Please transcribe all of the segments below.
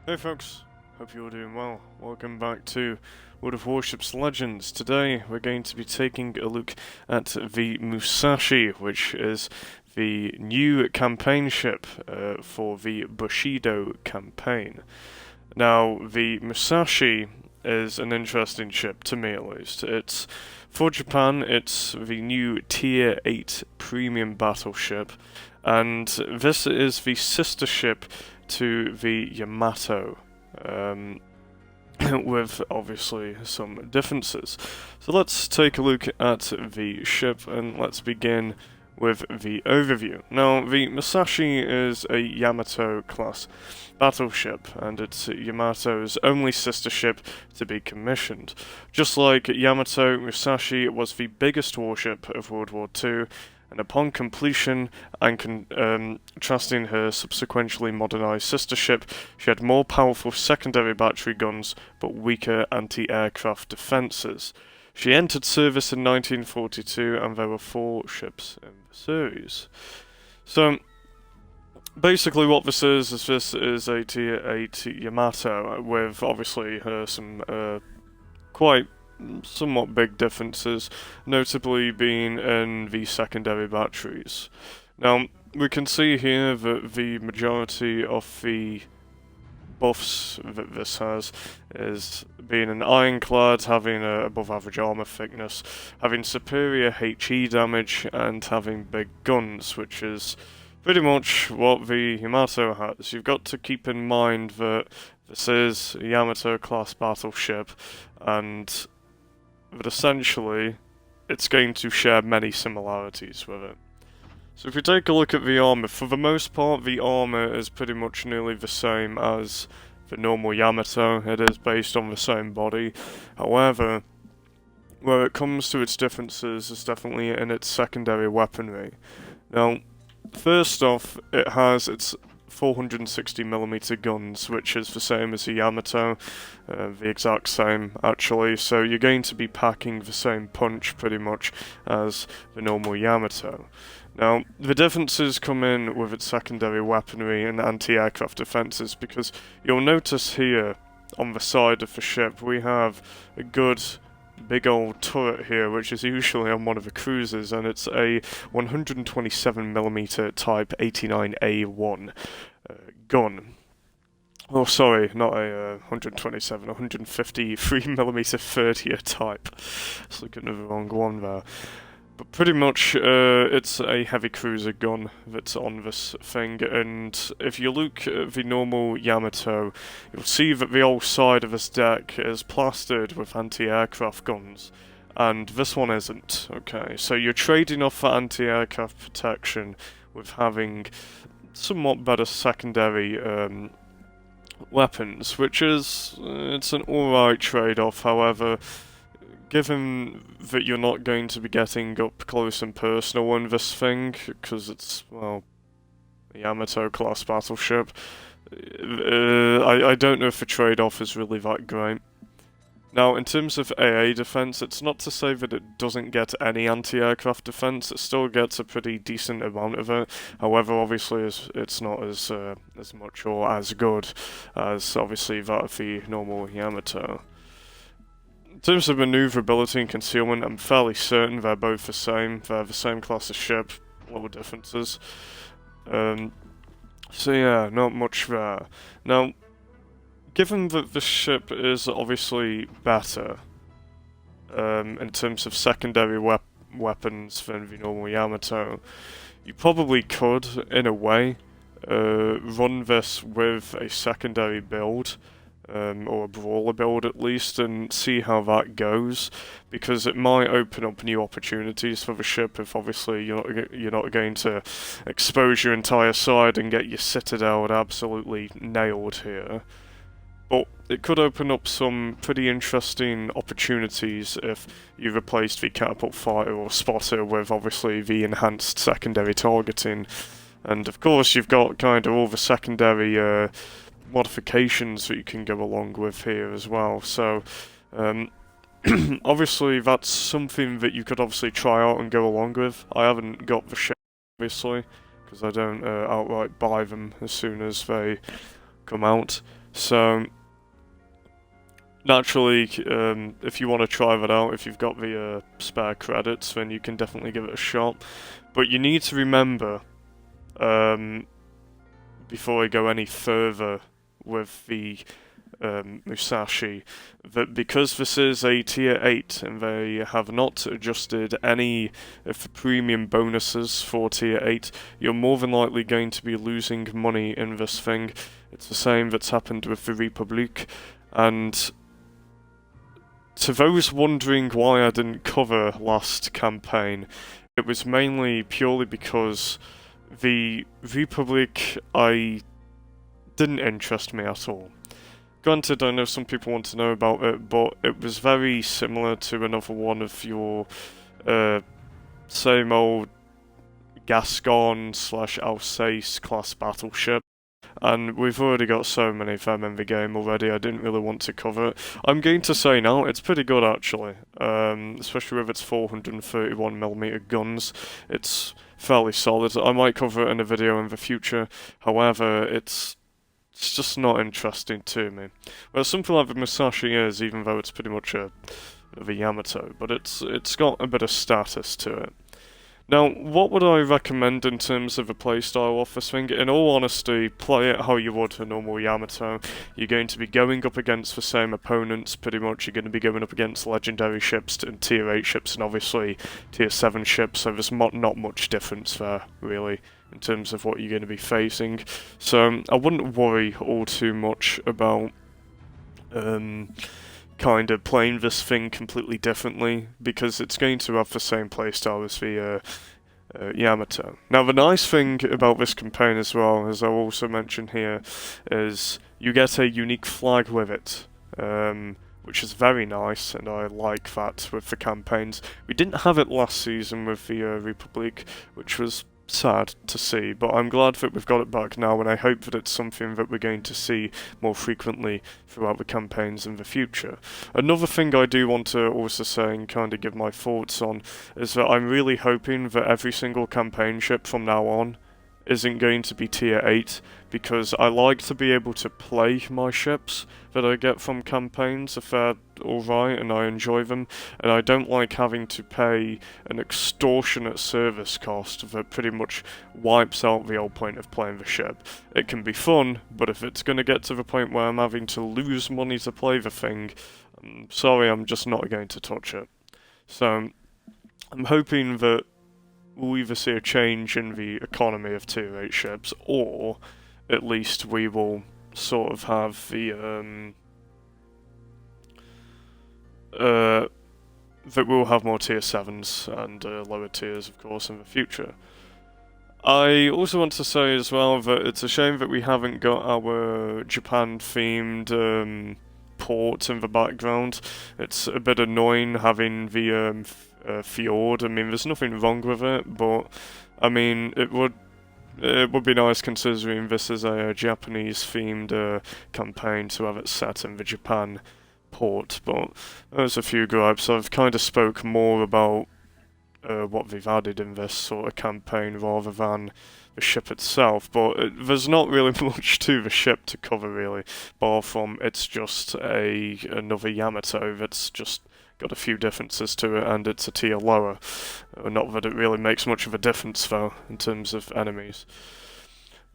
Hey folks, hope you're all doing well. Welcome back to World of Warships Legends. Today we're going to be taking a look at the Musashi, which is the new campaign ship for the Bushido Campaign. Now, the Musashi is an interesting ship, to me at least. It's for Japan, it's the new Tier VIII Premium battleship, and this is the sister ship to the Yamato, with obviously some differences. So let's take a look at the ship and let's begin with the overview. Now, the Musashi is a Yamato-class battleship, and it's Yamato's only sister ship to be commissioned. Just like Yamato, Musashi was the biggest warship of World War II, and upon completion and contrasting her subsequently modernised sister ship, she had more powerful secondary battery guns but weaker anti-aircraft defences. She entered service in 1942 and there were 4 ships in the series. So, basically what this is a Tier VIII Yamato with obviously some quite somewhat big differences, notably being in the secondary batteries. Now, we can see here that the majority of the buffs that this has is being an ironclad, having a above average armour thickness, having superior HE damage, and having big guns, which is pretty much what the Yamato has. You've got to keep in mind that this is a Yamato-class battleship, and but essentially, it's going to share many similarities with it. So if we take a look at the armour, for the most part, the armour is pretty much nearly the same as the normal Yamato. It is based on the same body. However, where it comes to its differences is definitely in its secondary weaponry. Now, first off, it has its 460mm guns, which is the same as the Yamato, the exact same actually, so you're going to be packing the same punch pretty much as the normal Yamato. Now, the differences come in with its secondary weaponry and anti-aircraft defences, because you'll notice here on the side of the ship we have a good big old turret here, which is usually on one of the cruisers, and it's a 127mm Type 89A1 gun. Oh, sorry, not a 127, 153mm 30er type. Just looking at the wrong one there. But pretty much, it's a heavy cruiser gun that's on this thing, and if you look at the normal Yamato, you'll see that the whole side of this deck is plastered with anti-aircraft guns, and this one isn't, okay? So you're trading off that anti-aircraft protection with having somewhat better secondary weapons, which is, it's an alright trade-off. However, given that you're not going to be getting up close and personal on this thing, because it's, well, a Yamato-class battleship, I don't know if the trade-off is really that great. Now, in terms of AA defense, it's not to say that it doesn't get any anti-aircraft defense. It still gets a pretty decent amount of it. However, obviously, it's not as much or as good as obviously that of the normal Yamato. In terms of maneuverability and concealment, I'm fairly certain they're both the same. They're the same class of ship, little differences. So yeah, not much there. Now, given that the ship is obviously better in terms of secondary weapons than the normal Yamato, you probably could, in a way, run this with a secondary build, or a brawler build at least, and see how that goes, because it might open up new opportunities for the ship if obviously you're not going to expose your entire side and get your citadel absolutely nailed here. But it could open up some pretty interesting opportunities if you replaced the catapult fighter or spotter with obviously the enhanced secondary targeting. And of course you've got kind of all the secondary modifications that you can go along with here as well. So obviously that's something that you could obviously try out and go along with. I haven't got the ship obviously, because I don't outright buy them as soon as they come out. So naturally, if you want to try that out, if you've got the spare credits, then you can definitely give it a shot. But you need to remember, before I go any further with the Musashi, that because this is a Tier 8 and they have not adjusted any of the premium bonuses for Tier 8, you're more than likely going to be losing money in this thing. It's the same that's happened with the Republic, and to those wondering why I didn't cover last campaign, it was mainly purely because the Republic didn't interest me at all. Granted, I know some people want to know about it, but it was very similar to another one of your same old Gascon/Alsace class battleship. And we've already got so many of them in the game already, I didn't really want to cover it. I'm going to say now, it's pretty good actually, especially with its 431mm guns. It's fairly solid. I might cover it in a video in the future, however, it's just not interesting to me. Well, something like the Musashi is, even though it's pretty much a Yamato, but it's got a bit of status to it. Now, what would I recommend in terms of a playstyle of this thing? In all honesty, play it how you would a normal Yamato. You're going to be going up against the same opponents, pretty much. You're going to be going up against legendary ships and Tier 8 ships and obviously Tier 7 ships, so there's not much difference there, really, in terms of what you're going to be facing. So, I wouldn't worry all too much about kind of playing this thing completely differently, because it's going to have the same playstyle as the Yamato. Now, the nice thing about this campaign as well, as I'll also mention here, is you get a unique flag with it, which is very nice, and I like that with the campaigns. We didn't have it last season with the Republic, which was sad to see, but I'm glad that we've got it back now, and I hope that it's something that we're going to see more frequently throughout the campaigns in the future. Another thing I do want to also say and kind of give my thoughts on is that I'm really hoping that every single campaign ship from now on isn't going to be Tier 8, because I like to be able to play my ships that I get from campaigns if they're alright and I enjoy them, and I don't like having to pay an extortionate service cost that pretty much wipes out the whole point of playing the ship. It can be fun, but if it's going to get to the point where I'm having to lose money to play the thing, I'm sorry, I'm just not going to touch it. So, I'm hoping that we'll either see a change in the economy of Tier 8 ships, or at least we will sort of have the, that we'll have more Tier 7s and lower tiers, of course, in the future. I also want to say as well that it's a shame that we haven't got our Japan-themed port in the background. It's a bit annoying having the fjord. I mean, there's nothing wrong with it, but I mean, it would be nice, considering this is a Japanese-themed campaign, to have it set in the Japan port. But there's a few gripes. I've kind of spoke more about what they've added in this sort of campaign rather than the ship itself, but there's not really much to the ship to cover, really, bar from it's just another Yamato that's just got a few differences to it, and it's a tier lower. Not that it really makes much of a difference, though, in terms of enemies.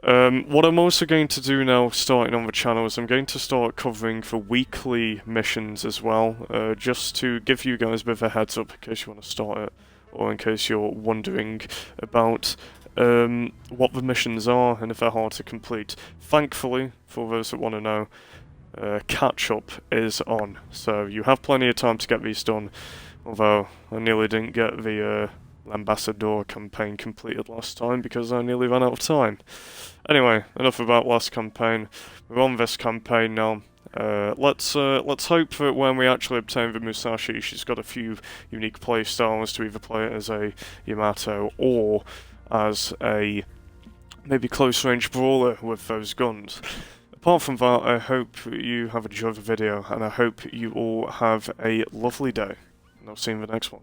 What I'm also going to do now, starting on the channel, is I'm going to start covering the weekly missions as well, just to give you guys a bit of a heads up in case you want to start it, or in case you're wondering about what the missions are and if they're hard to complete. Thankfully, for those that want to know, catch-up is on, so you have plenty of time to get these done, although I nearly didn't get the Ambassador campaign completed last time because I nearly ran out of time. Anyway, enough about last campaign. We're on this campaign now. Let's hope that when we actually obtain the Musashi, she's got a few unique playstyles to either play it as a Yamato or as a maybe close-range brawler with those guns. Apart from that, I hope you have enjoyed the video, and I hope you all have a lovely day, and I'll see you in the next one.